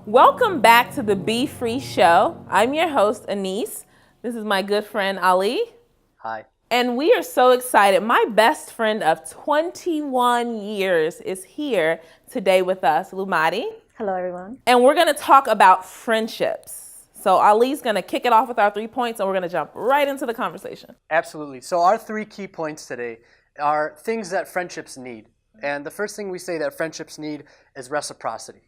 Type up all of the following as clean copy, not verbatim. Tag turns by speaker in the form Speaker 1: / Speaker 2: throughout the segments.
Speaker 1: Welcome back to the Be Free Show. I'm your host, Anise. This is my good friend, Ali.
Speaker 2: Hi.
Speaker 1: And we are so excited. My best friend of 21 years is here today with us, Lumadi.
Speaker 3: Hello, everyone.
Speaker 1: And we're going to talk about friendships. So Ali's going to kick it off with our 3 points, and we're going to jump right into the conversation.
Speaker 2: Absolutely. So our 3 key points today are things that friendships need. And the first thing we say that friendships need is reciprocity.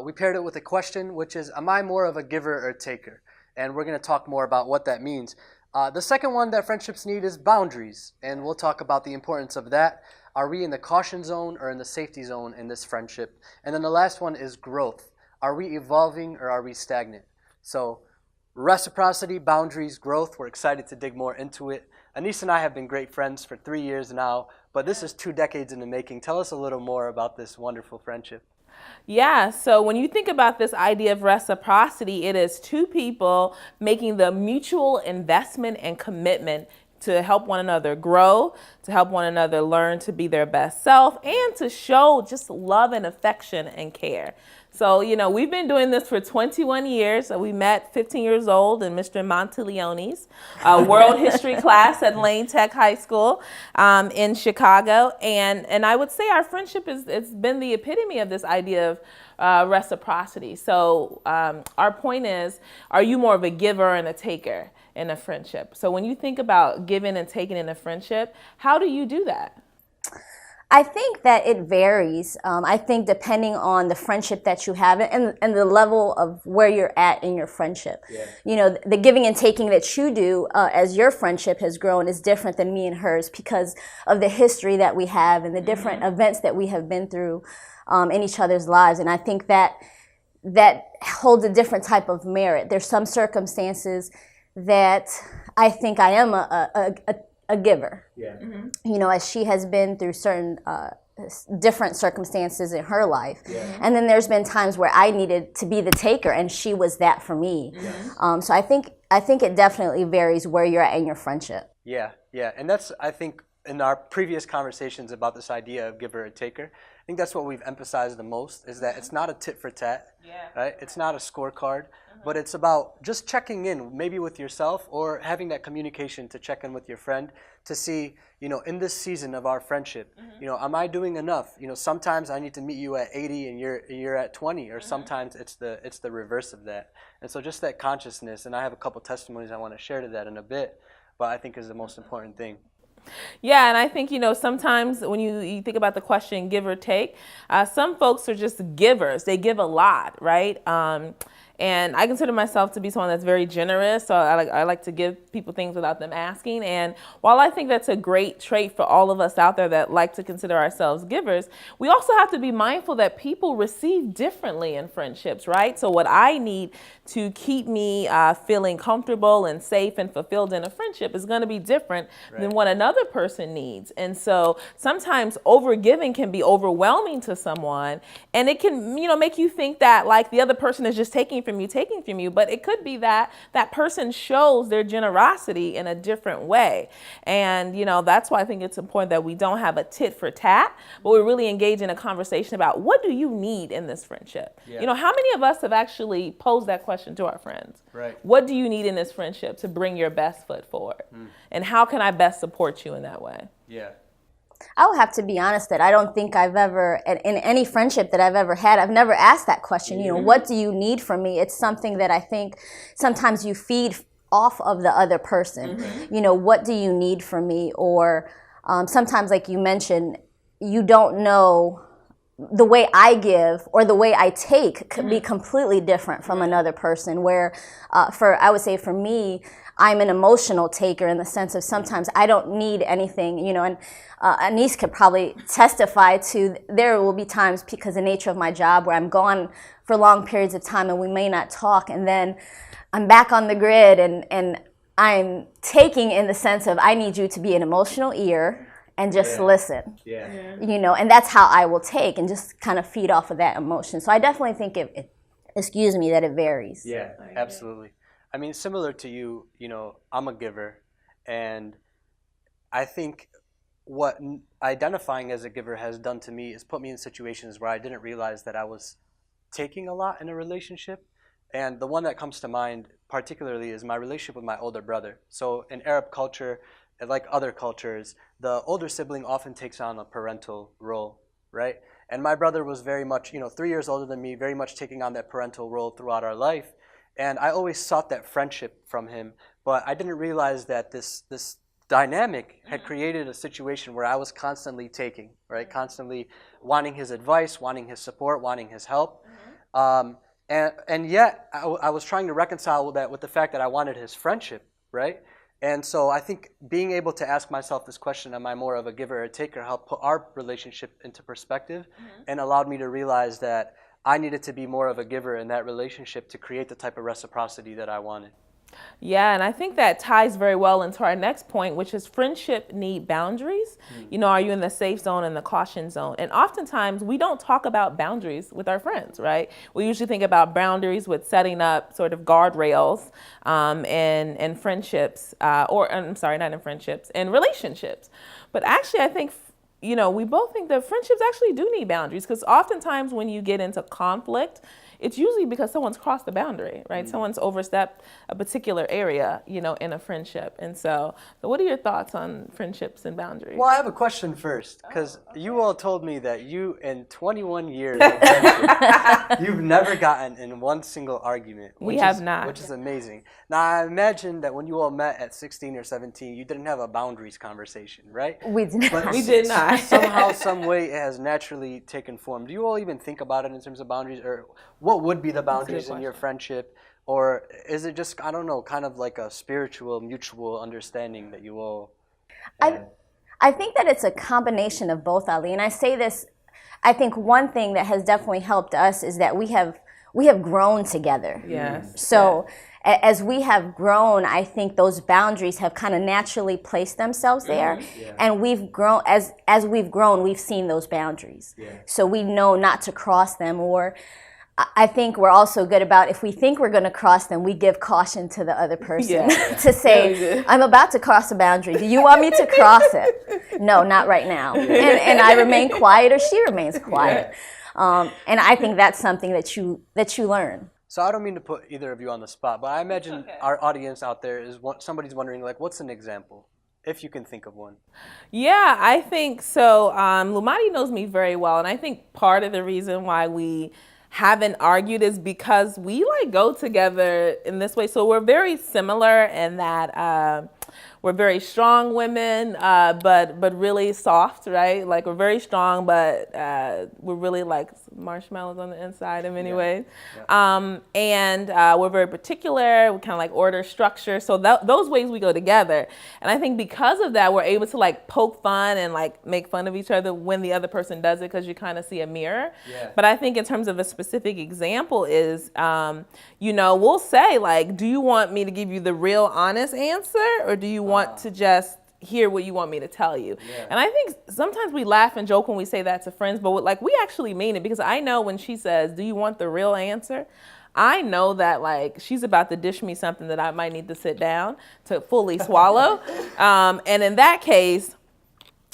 Speaker 2: We paired it with a question, which is, am I more of a giver or a taker? And we're going to talk more about what that means. The second one that friendships need is boundaries. And we'll talk about the importance of that. Are we in the caution zone or in the safety zone in this friendship? And then the last one is growth. Are we evolving or are we stagnant? So reciprocity, boundaries, growth. We're excited to dig more into it. Anise and I have been great friends for 3 years now, but this is 2 decades in the making. Tell us a little more about this wonderful friendship.
Speaker 1: Yeah, so when you think about this idea of reciprocity, it is 2 people making the mutual investment and commitment to help one another grow, to help one another learn to be their best self, and to show just love and affection and care. So, we've been doing this for 21 years. We met 15 years old in Mr. Monteleone's world history class at Lane Tech High School in Chicago. And I would say our friendship it's been the epitome of this idea of reciprocity. So our point is, are you more of a giver and a taker in a friendship? So when you think about giving and taking in a friendship, how do you do that?
Speaker 3: I think that it varies. I think depending on the friendship that you have and the level of where you're at in your friendship. Yeah. The giving and taking that you do as your friendship has grown is different than me and hers because of the history that we have and the different events that we have been through in each other's lives. And I think that holds a different type of merit. There's some circumstances that I think I am a giver. Yeah. Mm-hmm. As she has been through certain different circumstances in her life. Yeah. And then there's been times where I needed to be the taker and she was that for me. Mm-hmm. So I think it definitely varies where you're at in your friendship.
Speaker 2: Yeah. And that's, I think, in our previous conversations about this idea of giver and taker, I think that's what we've emphasized the most is that it's not a tit for tat, right? It's not a scorecard, but it's about just checking in, maybe with yourself or having that communication to check in with your friend to see, in this season of our friendship, am I doing enough? Sometimes I need to meet you at 80 and you're at 20, or sometimes it's the reverse of that. And so just that consciousness, and I have a couple testimonies I want to share to that in a bit, but I think is the most important thing.
Speaker 1: Yeah, and I think, sometimes when you think about the question give or take, some folks are just givers. They give a lot, right? And I consider myself to be someone that's very generous, so I like to give people things without them asking. And while I think that's a great trait for all of us out there that like to consider ourselves givers, we also have to be mindful that people receive differently in friendships, right? So what I need to keep me feeling comfortable and safe and fulfilled in a friendship is going to be different than what another person needs. And so sometimes overgiving can be overwhelming to someone, and it can, make you think that like the other person is just taking from you, but it could be that that person shows their generosity in a different way. And, that's why I think it's important that we don't have a tit for tat, but we really engage in a conversation about what do you need in this friendship? Yeah. How many of us have actually posed that question to our friends? Right. What do you need in this friendship to bring your best foot forward? And how can I best support you in that way?
Speaker 2: Yeah.
Speaker 3: I will have to be honest that I don't think I've ever, in any friendship that I've ever had, I've never asked that question. What do you need from me? It's something that I think sometimes you feed off of the other person. Mm-hmm. What do you need from me? Or sometimes, like you mentioned, you don't know the way I give or the way I take could be completely different from another person. Where, I would say for me, I'm an emotional taker in the sense of sometimes I don't need anything, and Anise could probably testify to, there will be times because of the nature of my job where I'm gone for long periods of time and we may not talk, and then I'm back on the grid and I'm taking in the sense of I need you to be an emotional ear and just listen. Yeah. And that's how I will take and just kind of feed off of that emotion. So I definitely think that it varies.
Speaker 2: Yeah, absolutely. I mean, similar to you, I'm a giver, and I think what identifying as a giver has done to me is put me in situations where I didn't realize that I was taking a lot in a relationship. And the one that comes to mind particularly is my relationship with my older brother. So in Arab culture, like other cultures, the older sibling often takes on a parental role, right? And my brother was very much, 3 years older than me, very much taking on that parental role throughout our life. And I always sought that friendship from him, but I didn't realize that this dynamic had created a situation where I was constantly taking, right? Constantly wanting his advice, wanting his support, wanting his help. And yet I was trying to reconcile that with the fact that I wanted his friendship, right? And so I think being able to ask myself this question, am I more of a giver or a taker, helped put our relationship into perspective and allowed me to realize that I needed to be more of a giver in that relationship to create the type of reciprocity that I wanted.
Speaker 1: Yeah, and I think that ties very well into our next point, which is friendship need boundaries. Are you in the safe zone and the caution zone? And oftentimes we don't talk about boundaries with our friends, right? We usually think about boundaries with setting up sort of guardrails in friendships, or I'm sorry, not in friendships, in relationships. But actually, I think we both think that friendships actually do need boundaries, because oftentimes when you get into conflict, it's usually because someone's crossed the boundary, right? Someone's overstepped a particular area, in a friendship. And so what are your thoughts on friendships and boundaries?
Speaker 2: Well, I have a question first, because you all told me that you, in 21 years of friendship, you've never gotten in one single argument.
Speaker 1: We have not.
Speaker 2: Which is amazing. Now, I imagine that when you all met at 16 or 17, you didn't have a boundaries conversation, right?
Speaker 3: We did not.
Speaker 1: We did not.
Speaker 2: Somehow, some way, it has naturally taken form. Do you all even think about it in terms of boundaries, or what would be the boundaries in your friendship? Or is it just, I don't know, kind of like a spiritual, mutual understanding that you all have?
Speaker 3: I think that it's a combination of both, Ali. And I say this, I think one thing that has definitely helped us is that we have grown together.
Speaker 1: Yes.
Speaker 3: So as we have grown, I think those boundaries have kind of naturally placed themselves there. Yeah. And we've grown, as we've grown, we've seen those boundaries. Yeah. So we know not to cross them. Or I think we're also good about, if we think we're going to cross them, we give caution to the other person to say, I'm about to cross a boundary. Do you want me to cross it? No, not right now. And I remain quiet, or she remains quiet. And I think that's something that you learn.
Speaker 2: So I don't mean to put either of you on the spot, but I imagine our audience out there is somebody's wondering, like, what's an example? If you can think of one.
Speaker 1: Yeah, I think so. Lumadi knows me very well, and I think part of the reason why we haven't argued is because we go together in this way. So we're very similar in that we're very strong women, but really soft, right? We're very strong, but we're really like marshmallows on the inside in many ways. Yeah. And we're very particular. We kind of like order, structure. So those ways we go together. And I think because of that, we're able to poke fun and make fun of each other when the other person does it, because you kind of see a mirror. Yeah. But I think in terms of a specific example is, we'll say do you want me to give you the real honest answer, or do you want to just hear what you want me to tell you? Yeah. And I think sometimes we laugh and joke when we say that to friends, but we actually mean it, because I know when she says, do you want the real answer? I know that she's about to dish me something that I might need to sit down to fully swallow. And in that case,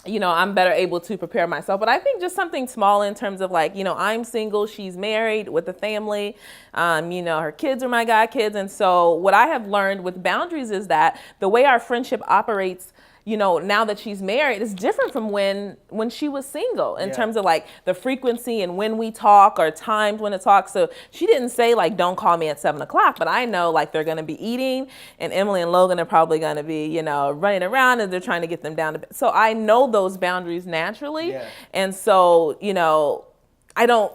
Speaker 1: I'm better able to prepare myself. But I think just something small in terms of I'm single, she's married with a family, her kids are my godkids. And so what I have learned with boundaries is that the way our friendship operates, now that she's married, is different from when she was single in terms of the frequency and when we talk, or times when to talk. So she didn't say don't call me at 7:00, but I know they're going to be eating, and Emily and Logan are probably going to be, running around, and they're trying to get them down to bed. So I know those boundaries naturally. Yeah. And so,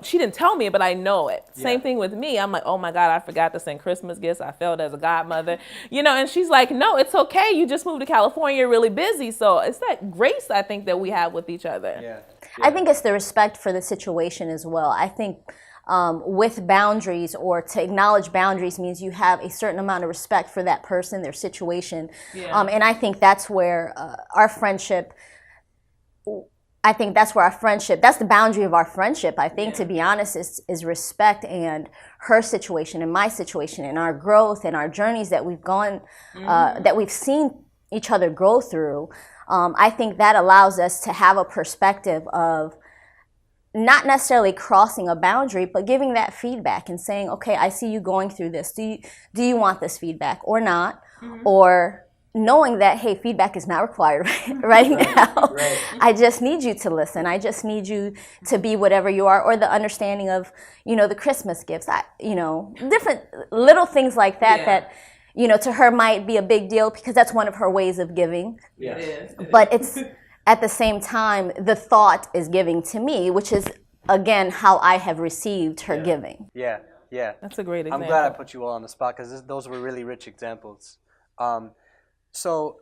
Speaker 1: she didn't tell me, but I know it. Yeah. Same thing with me. I'm like, oh my God, I forgot to send Christmas gifts. I failed as a godmother, and she's like, no, it's okay. You just moved to California. You're really busy. So it's that grace, I think, that we have with each other. Yeah. Yeah.
Speaker 3: I think it's the respect for the situation as well. I think with boundaries, or to acknowledge boundaries, means you have a certain amount of respect for that person, their situation. Yeah. And I think that's where our friendship, that's the boundary of our friendship, I think, to be honest, is respect, and her situation and my situation, and our growth and our journeys that we've gone, that we've seen each other go through. I think that allows us to have a perspective of not necessarily crossing a boundary, but giving that feedback and saying, okay, I see you going through this. Do you want this feedback or not? Or knowing that, hey, feedback is not required right now. I just need you to listen. I just need you to be whatever you are. Or the understanding of, the Christmas gifts, different little things like that that, to her might be a big deal because that's one of her ways of giving.
Speaker 1: It is.
Speaker 3: But it's at the same time, the thought is giving to me, which is, again, how I have received her giving.
Speaker 2: Yeah.
Speaker 1: That's a great example.
Speaker 2: I'm glad I put you all on the spot because those were really rich examples. So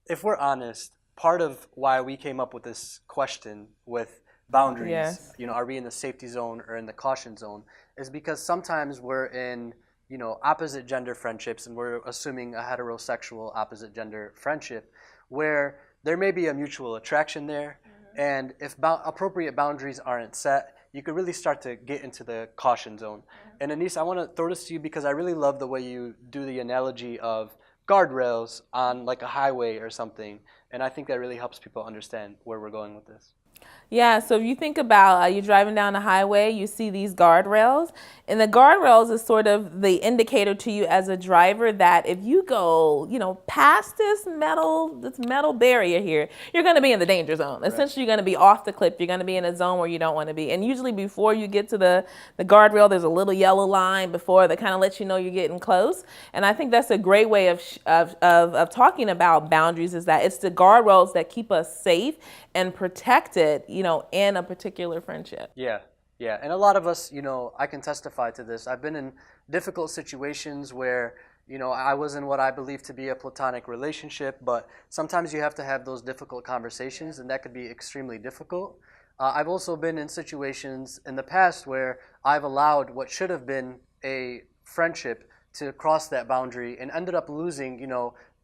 Speaker 2: if we're honest, part of why we came up with this question with boundaries, are we in the safety zone or in the caution zone, is because sometimes we're in, opposite gender friendships, and we're assuming a heterosexual opposite gender friendship where there may be a mutual attraction there, and if appropriate boundaries aren't set, you could really start to get into the caution zone. And Anise, I want to throw this to you because I really love the way you do the analogy of guardrails on like a highway or something, and I think that really helps people understand where we're going with this.
Speaker 1: Yeah, so if you think about you're driving down the highway, you see these guardrails, and the guardrails is sort of the indicator to you as a driver that if you go, past this metal barrier here, you're going to be in the danger zone. Essentially, you're going to be off the cliff. You're going to be in a zone where you don't want to be. And usually before you get to the guardrail, there's a little yellow line before that kind of lets you know you're getting close. And I think that's a great way of talking about boundaries, is that it's the guardrails that keep us safe and protected, in a particular friendship.
Speaker 2: Yeah. And a lot of us, I can testify to this. I've been in difficult situations where, I was in what I believe to be a platonic relationship, but sometimes you have to have those difficult conversations, and that could be extremely difficult. I've also been in situations in the past where I've allowed what should have been a friendship to cross that boundary and ended up losing,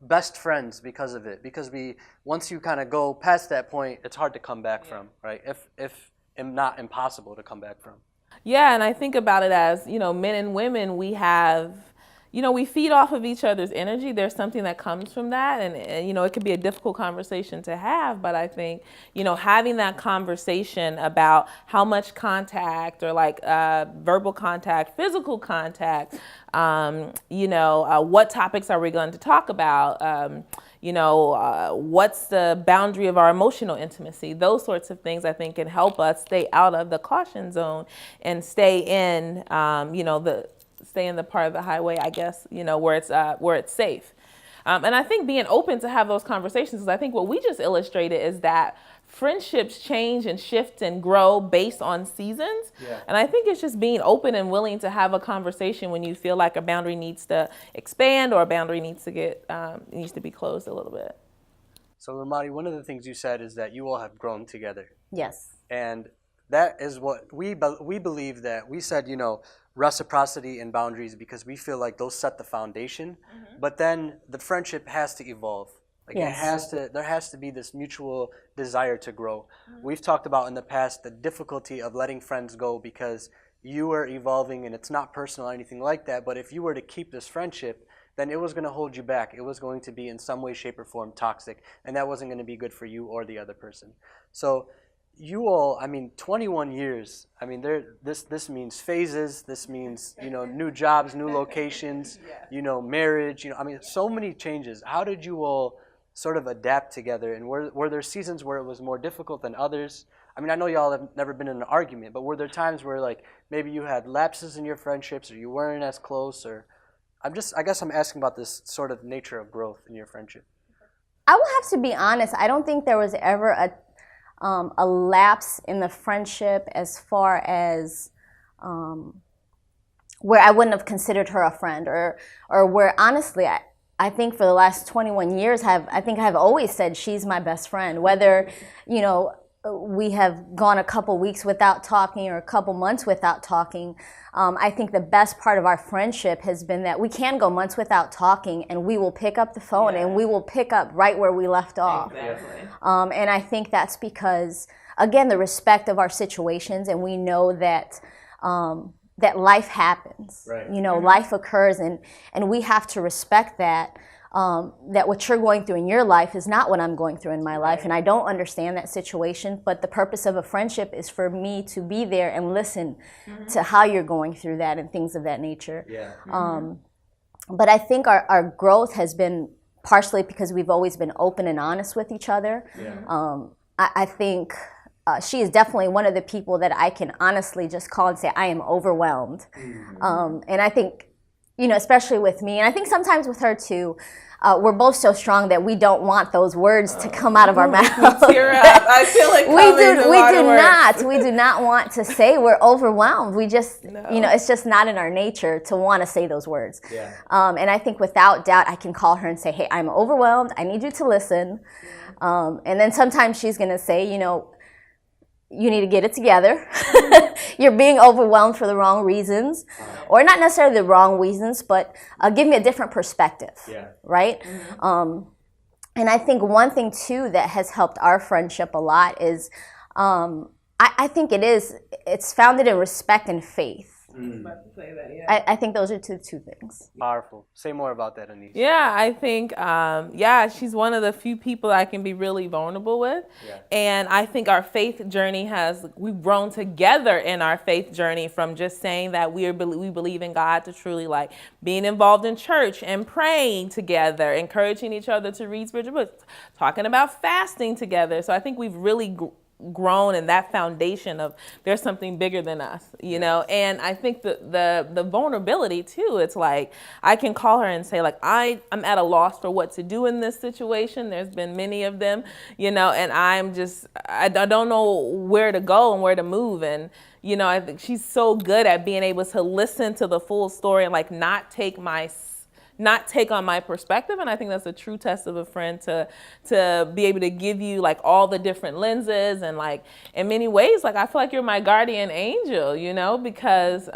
Speaker 2: best friends because of it. Because once you kind of go past that point, it's hard to come back from, right? If not impossible to come back from.
Speaker 1: Yeah, and I think about it as, men and women, we have, we feed off of each other's energy. There's something that comes from that, and it can be a difficult conversation to have, but I think, having that conversation about how much contact or like verbal contact, physical contact, what topics are we going to talk about, what's the boundary of our emotional intimacy? Those sorts of things I think can help us stay out of the caution zone and stay in, stay in the part of the highway, I guess, where it's safe. And I think being open to have those conversations, because I think what we just illustrated is that friendships change and shift and grow based on seasons. Yeah. And I think it's just being open and willing to have a conversation when you feel like a boundary needs to expand or a boundary needs to be closed a little bit.
Speaker 2: So Ramadi, one of the things you said is that you all have grown together.
Speaker 3: Yes.
Speaker 2: And that is what we believe, that we said, reciprocity and boundaries because we feel like those set the foundation, but then the friendship has to evolve. Like there has to be this mutual desire to grow. We've talked about in the past the difficulty of letting friends go because you are evolving, and it's not personal or anything like that, but if you were to keep this friendship, then it was going to hold you back. It was going to be in some way, shape, or form toxic, and that wasn't going to be good for you or the other person. So you all, 21 years, this means phases, this means, new jobs, new locations, marriage, so many changes. How did you all sort of adapt together, and were there seasons where it was more difficult than others? I know y'all have never been in an argument, but were there times where like maybe you had lapses in your friendships or you weren't as close, or I guess I'm asking about this sort of nature of growth in your friendship.
Speaker 3: I will have to be honest, I don't think there was ever a lapse in the friendship as far as where I wouldn't have considered her a friend, or where honestly I think for the last 21 years I think I have always said she's my best friend, whether we have gone a couple weeks without talking or a couple months without talking. I think the best part of our friendship has been that we can go months without talking and we will pick up the phone and we will pick up right where we left off.
Speaker 1: Exactly.
Speaker 3: And I think that's because, again, the respect of our situations, and we know that that life happens. Right. Life occurs, and we have to respect that. that what you're going through in your life is not what I'm going through in my life, and I don't understand that situation, but the purpose of a friendship is for me to be there and listen to how you're going through that and things of that nature. But I think our growth has been partially because we've always been open and honest with each other. I think she is definitely one of the people that I can honestly just call and say, I am overwhelmed. And I think, you know, especially with me, and I think sometimes with her too, we're both so strong that we don't want those words to come out of our mouths.
Speaker 1: I feel like
Speaker 3: we do not want to say we're overwhelmed. We just, you know, it's just not in our nature to want to say those words. And I think without doubt, I can call her and say, hey, I'm overwhelmed. I need you to listen. And then sometimes she's going to say, you know, you need to get it together. You're being overwhelmed for the wrong reasons, or not necessarily the wrong reasons, but give me a different perspective, right? And I think one thing too that has helped our friendship a lot is I think it's founded in respect and faith. I think those are two things.
Speaker 2: Powerful. Say more about that, Anise.
Speaker 1: Yeah, I think, she's one of the few people I can be really vulnerable with. And I think our faith journey we've grown together in our faith journey from just saying that we believe in God to truly like being involved in church and praying together, encouraging each other to read spiritual books, talking about fasting together. So I think we've really grown in that foundation of there's something bigger than us, you know. And I think the vulnerability too, it's like I can call her and say like I'm at a loss for what to do in this situation. There's been many of them, you know, and I don't know where to go and where to move. And you know, I think she's so good at being able to listen to the full story and like not take on my perspective. And I think that's a true test of a friend, to be able to give you like all the different lenses, and like in many ways, like I feel like you're my guardian angel, you know, because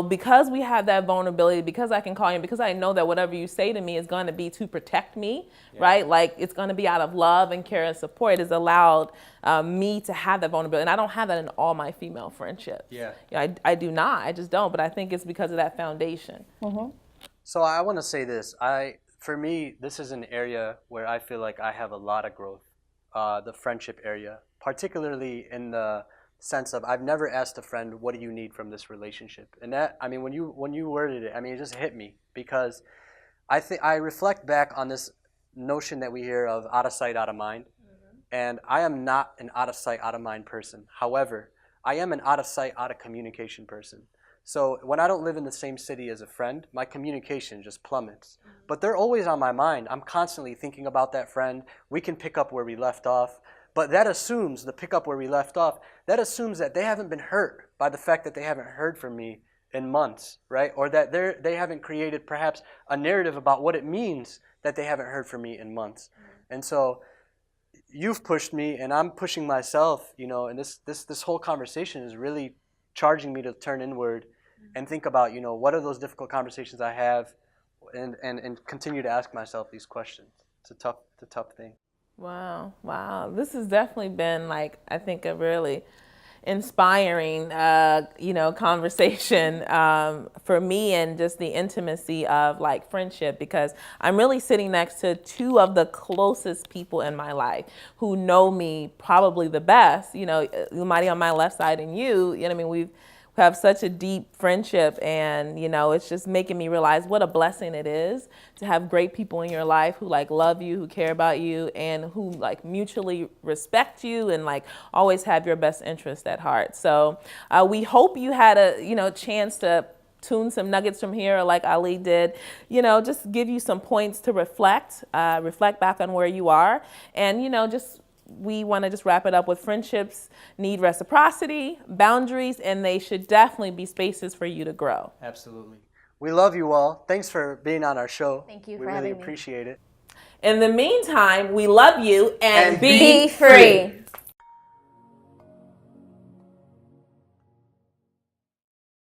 Speaker 1: because we have that vulnerability, because I can call you, because I know that whatever you say to me is going to be to protect me, right? Like it's going to be out of love and care and support. It has allowed me to have that vulnerability. And I don't have that in all my female friendships. I do not. I just don't. But I think it's because of that foundation.
Speaker 2: So I want to say this. For me, this is an area where I feel like I have a lot of growth, the friendship area, particularly in the sense of I've never asked a friend, what do you need from this relationship? And that, I mean, when you worded it, I mean, it just hit me, because I reflect back on this notion that we hear of out of sight, out of mind. And I am not an out of sight, out of mind person. However, I am an out of sight, out of communication person. So when I don't live in the same city as a friend, my communication just plummets. But they're always on my mind. I'm constantly thinking about that friend. We can pick up where we left off. But that assumes, the pick up where we left off, that assumes that they haven't been hurt by the fact that they haven't heard from me in months, right? Or that they haven't created perhaps a narrative about what it means that they haven't heard from me in months. And so you've pushed me, and I'm pushing myself, you know, and this whole conversation is really charging me to turn inward and think about, you know, what are those difficult conversations I have, and continue to ask myself these questions. It's a tough thing.
Speaker 1: Wow. This has definitely been like, I think, a really inspiring, conversation for me, and just the intimacy of like friendship, because I'm really sitting next to two of the closest people in my life who know me probably the best, you know, Lumadi on my left side, and you know what I mean? We have such a deep friendship, and you know, it's just making me realize what a blessing it is to have great people in your life who like love you, who care about you, and who like mutually respect you, and like always have your best interest at heart. So we hope you had a chance to tune some nuggets from here, or like Ali did, you know, just give you some points to reflect back on where you are, and you know, we want to just wrap it up with friendships need reciprocity, boundaries, and they should definitely be spaces for you to grow.
Speaker 2: Absolutely. We love you all. Thanks for being on our show.
Speaker 3: Thank you for having me.
Speaker 2: We really appreciate it.
Speaker 1: In the meantime, we love you, and
Speaker 3: be free.